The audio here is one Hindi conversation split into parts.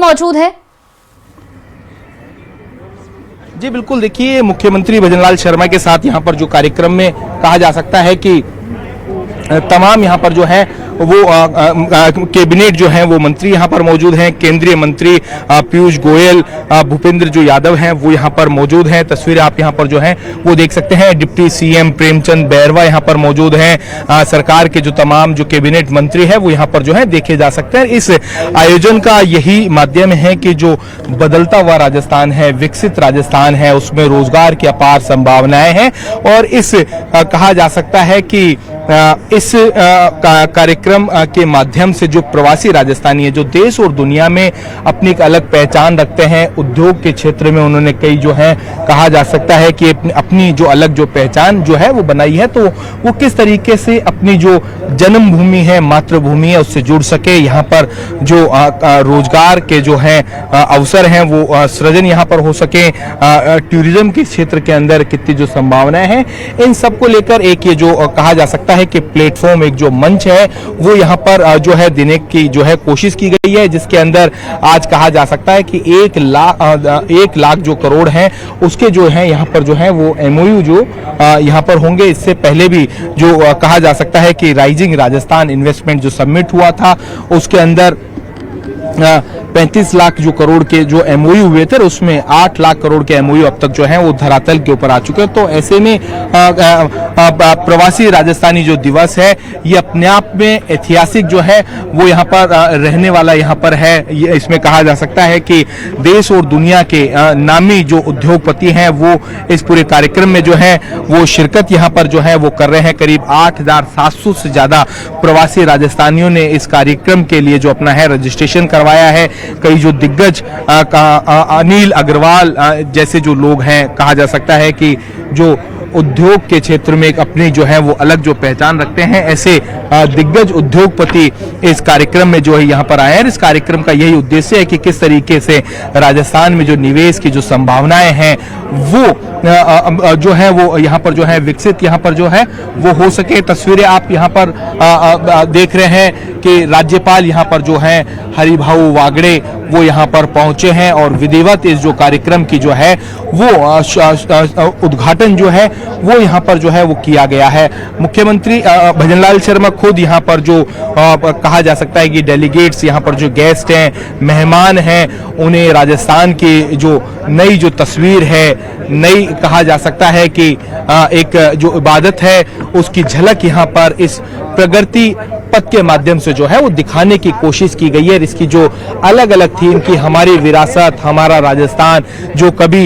मौजूद है? जी बिल्कुल, देखिए मुख्यमंत्री भजनलाल शर्मा के साथ यहाँ पर जो कार्यक्रम में कहा जा सकता है कि तमाम यहाँ पर जो है वो कैबिनेट जो है वो मंत्री यहाँ पर मौजूद हैं। केंद्रीय मंत्री पीयूष गोयल, भूपेंद्र जो यादव हैं वो यहाँ पर मौजूद हैं। तस्वीरें आप यहाँ पर जो है वो देख सकते हैं। डिप्टी सीएम प्रेमचंद बैरवा यहाँ पर मौजूद हैं। सरकार के जो तमाम जो कैबिनेट मंत्री है वो यहाँ पर जो है देखे जा सकते हैं। इस आयोजन का यही माध्यम है कि जो बदलता हुआ राजस्थान है, विकसित राजस्थान है, उसमें रोजगार की अपार संभावनाएं हैं और इस कहा जा सकता है कि इस कार्यक्रम के माध्यम से जो प्रवासी राजस्थानी है, जो देश और दुनिया में अपनी एक अलग पहचान रखते हैं, उद्योग के क्षेत्र में उन्होंने कई जो है कहा जा सकता है कि अपनी जो अलग जो पहचान जो है वो बनाई है, तो वो किस तरीके से अपनी जो जन्मभूमि है, मातृभूमि है, उससे जुड़ सके। यहाँ पर जो रोजगार के जो है अवसर हैं वो सृजन यहाँ पर हो सके। टूरिज्म के क्षेत्र के अंदर कितनी जो संभावनाएं हैं, इन सबको लेकर एक ये जो कहा जा सकता है कि प्लेटफॉर्म, एक जो मंच है वो यहाँ पर जो है देने की जो है कोशिश की गई है, जिसके अंदर आज कहा जा सकता है कि 1 लाख जो करोड़ हैं उसके जो है यहाँ पर जो है वो MOU जो यहाँ पर होंगे। इससे पहले भी जो कहा जा सकता है कि राइजिंग राजस्थान इन्वेस्टमेंट जो समिट हुआ था उसके अंदर 35 लाख जो करोड़ के जो MOU हुए थे, उसमें 8 लाख करोड़ के MOU अब तक जो है वो धरातल के ऊपर आ चुके हैं। तो ऐसे में प्रवासी राजस्थानी जो दिवस है ये अपने आप में ऐतिहासिक जो है वो यहाँ पर रहने वाला यहाँ पर है। ये इसमें कहा जा सकता है कि देश और दुनिया के नामी जो उद्योगपति हैं वो इस पूरे कार्यक्रम में जो है वो शिरकत यहाँ पर जो है वो कर रहे हैं। करीब 8,700 से ज्यादा प्रवासी राजस्थानियों ने इस कार्यक्रम के लिए जो अपना है रजिस्ट्रेशन करवाया है। कई जो दिग्गज अनिल अग्रवाल जैसे जो लोग हैं, कहा जा सकता है कि जो उद्योग के क्षेत्र में एक अपनी जो है वो अलग जो पहचान रखते हैं, ऐसे दिग्गज उद्योगपति इस कार्यक्रम में जो है यहाँ पर आए हैं। इस कार्यक्रम का यही उद्देश्य है कि किस तरीके से राजस्थान में जो निवेश की जो संभावनाएं हैं वो जो है वो यहाँ पर जो है विकसित यहाँ पर जो है वो हो सके। तस्वीरें आप यहाँ पर देख रहे हैं कि राज्यपाल यहाँ पर जो है हरिभाऊ वागड़े वो यहाँ पर पहुंचे हैं और विधिवत इस जो कार्यक्रम की जो है वो उद्घाटन जो है वो यहाँ पर जो है वो किया गया है। मुख्यमंत्री भजनलाल शर्मा खुद यहाँ पर जो कहा जा सकता है कि डेलीगेट्स यहाँ पर जो गेस्ट हैं, मेहमान हैं, उन्हें राजस्थान की जो नई जो तस्वीर है, नई कहा जा सकता है कि एक जो इबादत है उसकी झलक यहाँ पर इस प्रगति पथ के माध्यम से जो है वो दिखाने की कोशिश की गई है। इसकी जो अलग अलग थीम की हमारी विरासत, हमारा राजस्थान, जो कभी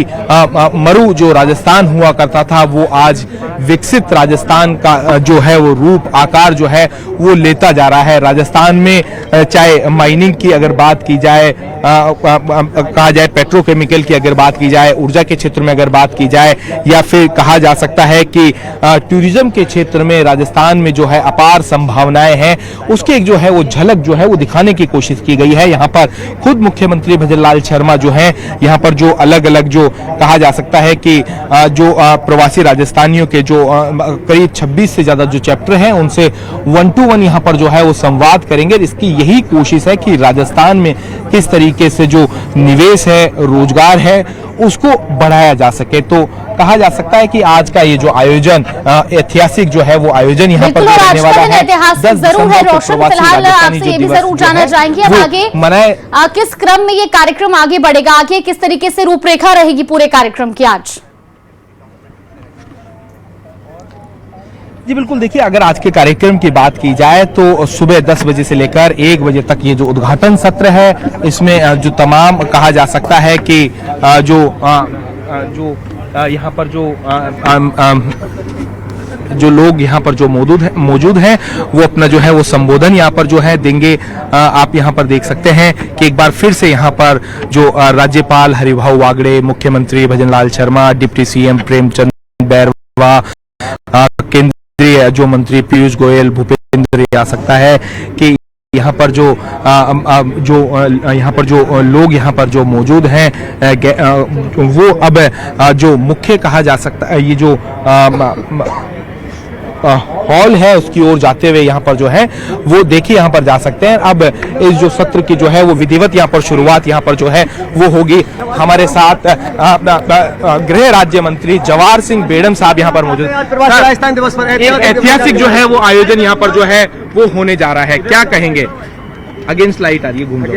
मरु जो राजस्थान हुआ करता था वो आज विकसित राजस्थान का जो है वो रूप आकार जो है वो लेता जा रहा है। राजस्थान में चाहे माइनिंग की अगर बात की जाए, कहा जाए पेट्रोकेमिकल की अगर बात की जाए, ऊर्जा के क्षेत्र में अगर बात की जाए, या फिर कहा जा सकता है कि टूरिज्म के क्षेत्र में राजस्थान में जो है अपार संभावनाएं हैं, उसकी एक जो है वो झलक जो है वो दिखाने की कोशिश की गई है। यहाँ पर खुद मुख्यमंत्री भजनलाल शर्मा जो है यहाँ पर जो अलग अलग जो कहा जा सकता है कि जो प्रवासी राजस्थानियों के जो करीब 26 से ज्यादा जो चैप्टर हैं उनसे 1-to-1 यहाँ पर जो है वो संवाद करेंगे। इसकी यही कोशिश है कि राजस्थान में किस तरीके से जो निवेश है, रोजगार है, उसको बढ़ाया जा सके। तो कहा जा सकता है कि आज का ये जो आयोजन ऐतिहासिक जो है वो आयोजन यहाँ पर होने वाला है। ऐतिहासिक जरूर है रोशन। फिलहाल आपसे ये भी जरूर जानना चाहेंगे अब आगे किस क्रम में ये कार्यक्रम आगे बढ़ेगा, आगे किस तरीके से रूपरेखा रहेगी पूरे कार्यक्रम की आज? जी बिल्कुल, देखिए अगर आज के कार्यक्रम की बात की जाए तो सुबह 10 बजे से लेकर 1 बजे तक ये जो उद्घाटन सत्र है, इसमें जो तमाम कहा जा सकता है कि जो यहाँ पर जो लोग यहाँ पर जो मौजूद हैं वो अपना जो है वो संबोधन यहाँ पर जो है देंगे। आप यहाँ पर देख सकते हैं कि एक बार फिर से यहाँ पर जो राज्यपाल हरिभाऊ वागड़े, मुख्यमंत्री भजनलाल शर्मा, डिप्टी सीएम प्रेमचंद बैरवा, केंद्रीय जो मंत्री पीयूष गोयल, भूपेंद्र आ सकता है कि यहाँ पर यहाँ पर जो लोग यहाँ पर जो मौजूद हैं वो अब जो मुख्य कहा जा सकता है ये जो हॉल है उसकी ओर जाते हुए यहाँ पर जो है वो देखिए यहाँ पर जा सकते हैं। अब इस जो सत्र की जो है वो विधिवत यहाँ पर शुरुआत यहाँ पर जो है वो होगी। हमारे साथ गृह राज्य मंत्री जवाहर सिंह बेड़म साहब यहाँ पर मौजूद हैं। राजस्थान दिवस पर ऐतिहासिक जो है वो आयोजन यहाँ पर जो है वो होने जा रहा है, क्या कहेंगे? अगेंस्ट लाइट आ रही है, घूम जाओ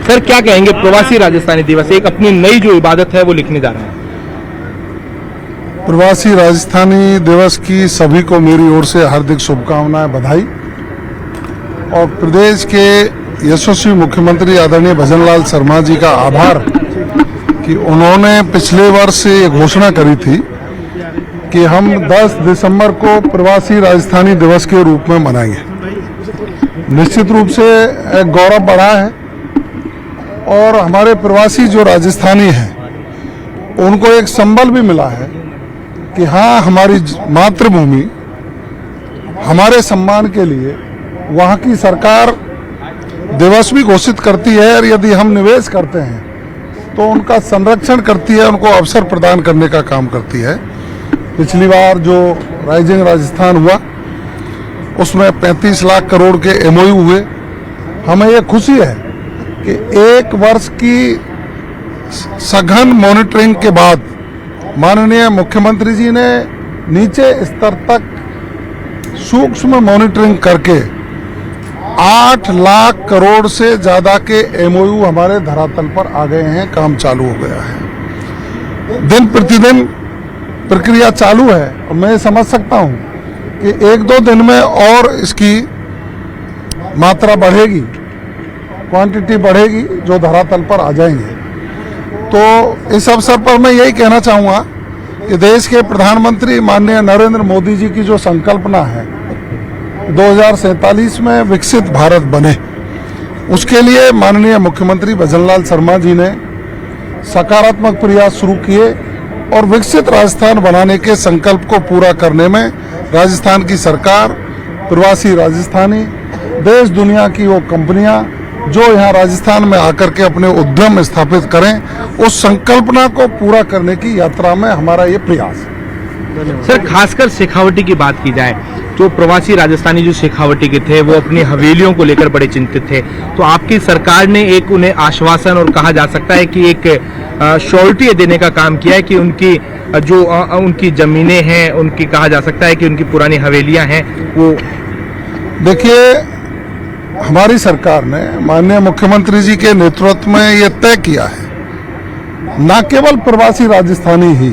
सर, क्या कहेंगे? प्रवासी राजस्थानी दिवस एक अपनी नई जो इबादत है वो लिखने जा रहा है। प्रवासी राजस्थानी दिवस की सभी को मेरी ओर से हार्दिक शुभकामनाएं, बधाई। और प्रदेश के यशस्वी मुख्यमंत्री आदरणीय भजनलाल शर्मा जी का आभार कि उन्होंने पिछले वर्ष ये घोषणा करी थी कि हम 10 दिसंबर को प्रवासी राजस्थानी दिवस के रूप में मनाएंगे। निश्चित रूप से एक गौरव बढ़ा है और हमारे प्रवासी जो राजस्थानी हैं उनको एक संबल भी मिला है कि हाँ, हमारी मातृभूमि हमारे सम्मान के लिए वहाँ की सरकार दिवस भी घोषित करती है और यदि हम निवेश करते हैं तो उनका संरक्षण करती है, उनको अवसर प्रदान करने का काम करती है। पिछली बार जो राइजिंग राजस्थान हुआ उसमें 35 लाख करोड़ के एमओयू हुए। हमें ये खुशी है कि एक वर्ष की सघन मॉनिटरिंग के बाद माननीय मुख्यमंत्री जी ने नीचे स्तर तक सूक्ष्म मॉनिटरिंग करके 8 लाख करोड़ से ज्यादा के एमओयू हमारे धरातल पर आ गए हैं, काम चालू हो गया है। दिन प्रतिदिन प्रक्रिया चालू है और मैं समझ सकता हूं कि 1-2 दिन में और इसकी मात्रा बढ़ेगी, क्वांटिटी बढ़ेगी, जो धरातल पर आ जाएंगे। तो इस अवसर पर मैं यही कहना चाहूँगा कि देश के प्रधानमंत्री माननीय नरेंद्र मोदी जी की जो संकल्पना है 2047 में विकसित भारत बने, उसके लिए माननीय मुख्यमंत्री भजनलाल शर्मा जी ने सकारात्मक प्रयास शुरू किए और विकसित राजस्थान बनाने के संकल्प को पूरा करने में राजस्थान की सरकार, प्रवासी राजस्थानी, देश दुनिया की वो कंपनियां जो यहाँ राजस्थान में आकर के अपने उद्यम स्थापित करें, उस संकल्पना को पूरा करने की यात्रा में हमारा ये प्रयास है। सर, खासकर शेखावटी की बात की जाए तो प्रवासी राजस्थानी जो शेखावटी के थे वो अपनी हवेलियों को लेकर बड़े चिंतित थे, तो आपकी सरकार ने एक उन्हें आश्वासन और कहा जा सकता है कि एक श्योरिटी देने का काम किया है कि उनकी जो उनकी जमीनें हैं, उनकी कहा जा सकता है कि उनकी पुरानी हवेलियां हैं वो। देखिए, हमारी सरकार ने माननीय मुख्यमंत्री जी के नेतृत्व में ये तय किया है, न केवल प्रवासी राजस्थानी ही,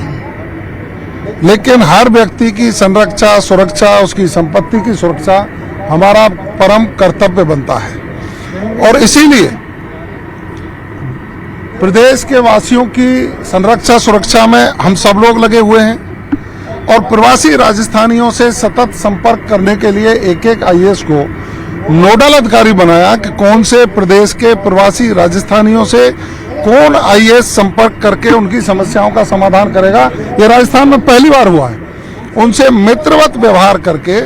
लेकिन हर व्यक्ति की संरक्षा, सुरक्षा, उसकी संपत्ति की सुरक्षा हमारा परम कर्तव्य बनता है। और इसीलिए प्रदेश के वासियों की संरक्षा सुरक्षा में हम सब लोग लगे हुए हैं और प्रवासी राजस्थानियों से सतत संपर्क करने के लिए एक आईएएस को नोडल अधिकारी बनाया कि कौन से प्रदेश के प्रवासी राजस्थानियों से कौन आईएएस संपर्क करके उनकी समस्याओं का समाधान करेगा। ये राजस्थान में पहली बार हुआ है। उनसे मित्रवत व्यवहार करके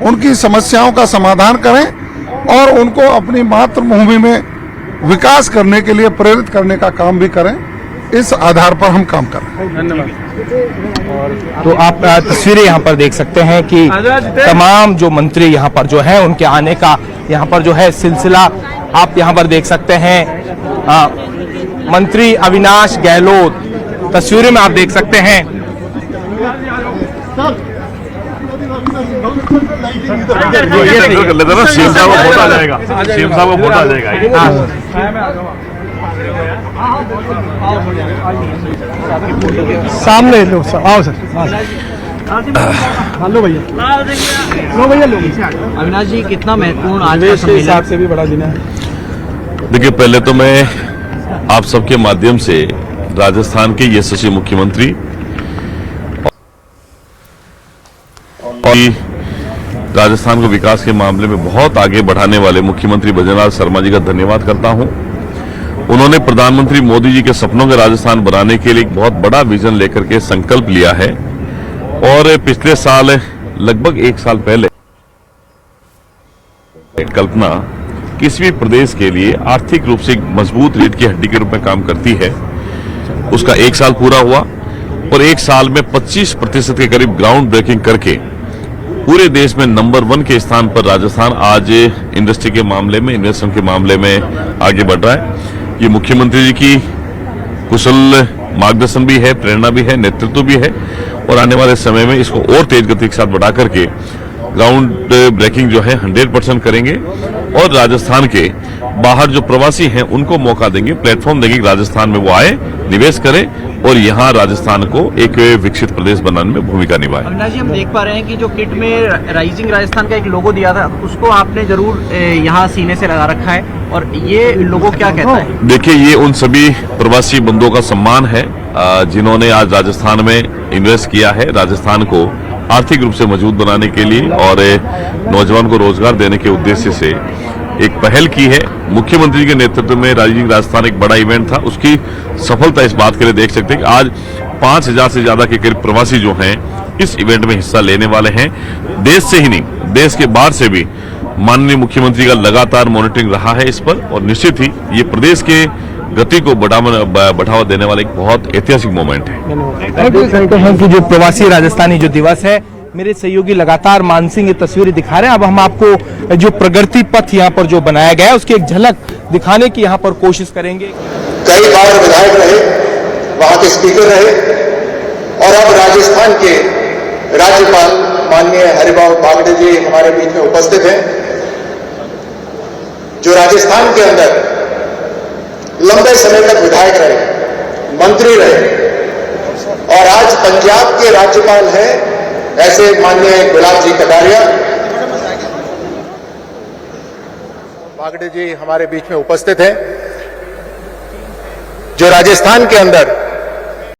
उनकी समस्याओं का समाधान करें और उनको अपनी मातृभूमि में विकास करने के लिए प्रेरित करने का काम भी करें। इस आधार पर हम काम कर रहे हैं। धन्यवाद। तो आप तस्वीरें यहाँ पर देख सकते हैं कि तमाम जो मंत्री यहाँ पर जो है उनके आने का यहाँ पर जो है सिलसिला आप यहाँ पर देख सकते हैं। मंत्री अविनाश गहलोत तस्वीरें में आप देख सकते हैं। कर लेते ना, सीएम साहब को वोट आ जाएगा, सीएम साहब को वोट आ जाएगा। सामने लो सर, आओ सर, लो भैया, लो भैया, लो। अविनाश जी, कितना महत्वपूर्ण आज का सम्मेलन हिसाब से भी बड़ा दिन है। देखिए, पहले तो मैं आप सबके माध्यम से राजस्थान के यशस्वी मुख्यमंत्री और राजस्थान को विकास के मामले में बहुत आगे बढ़ाने वाले मुख्यमंत्री भजनलाल शर्मा जी का धन्यवाद करता हूं। उन्होंने प्रधानमंत्री मोदी जी के सपनों का राजस्थान बनाने के लिए एक बहुत बड़ा विजन लेकर के संकल्प लिया है और पिछले साल लगभग 1 साल पहले कल्पना किसी भी प्रदेश के लिए आर्थिक रूप से एक मजबूत रीढ़ की हड्डी के रूप में काम करती है। उसका 1 साल पूरा हुआ और 1 साल में 25% के करीब ग्राउंड ब्रेकिंग करके पूरे देश में नंबर 1 के स्थान पर राजस्थान आज इंडस्ट्री के मामले में, इन्वेस्टमेंट के मामले में आगे बढ़ रहा है। ये मुख्यमंत्री जी की कुशल मार्गदर्शन भी है, प्रेरणा भी है, नेतृत्व भी है और आने वाले समय में इसको और तेज गति के साथ बढ़ा करके ग्राउंड ब्रेकिंग जो है 100% करेंगे और राजस्थान के बाहर जो प्रवासी हैं उनको मौका देंगे, प्लेटफॉर्म देंगे कि राजस्थान में वो आए, निवेश करें और यहाँ राजस्थान को एक विकसित प्रदेश बनाने में भूमिका निभाए। अविनाश जी, हम देख पा रहे हैं कि जो किट में राइजिंग राजस्थान का एक लोगो दिया था उसको आपने जरूर यहाँ सीने से लगा रखा है और ये लोगो क्या कहता है? देखिए, ये उन सभी प्रवासी बंधुओं का सम्मान है जिन्होंने आज राजस्थान में इन्वेस्ट किया है, राजस्थान को आर्थिक रूप से मजबूत बनाने के लिए और नौजवान को रोजगार देने के उद्देश्य से एक पहल की है। मुख्यमंत्री के नेतृत्व में राइजिंग राजस्थान एक बड़ा इवेंट था, उसकी सफलता इस बात के लिए देख सकते हैं कि आज 5000 से ज्यादा के करीब प्रवासी जो हैं इस इवेंट में हिस्सा लेने वाले हैं। देश से ही नहीं, देश के बाहर से भी माननीय मुख्यमंत्री का लगातार मॉनिटरिंग रहा है इस पर और निश्चित ही ये प्रदेश के गति को बढ़ावा देने वाला एक बहुत ऐतिहासिक मोमेंट है। कि जो प्रवासी राजस्थानी जो दिवस है, मेरे सहयोगी लगातार मानसिंह ये तस्वीरें दिखा रहे हैं। अब हम आपको जो प्रगति पथ यहाँ पर जो बनाया गया है उसकी एक झलक दिखाने की यहाँ पर कोशिश करेंगे। कई बार विधायक रहे, वहां के स्पीकर रहे और अब राजस्थान के राज्यपाल माननीय हरिभाऊ बागड़े जी हमारे बीच में उपस्थित हैं, जो राजस्थान के अंदर लंबे समय तक विधायक रहे, मंत्री रहे और आज पंजाब के राज्यपाल हैं ऐसे माननीय गुलाब जी कटारिया बागड़े जी हमारे बीच में उपस्थित हैं, जो राजस्थान के अंदर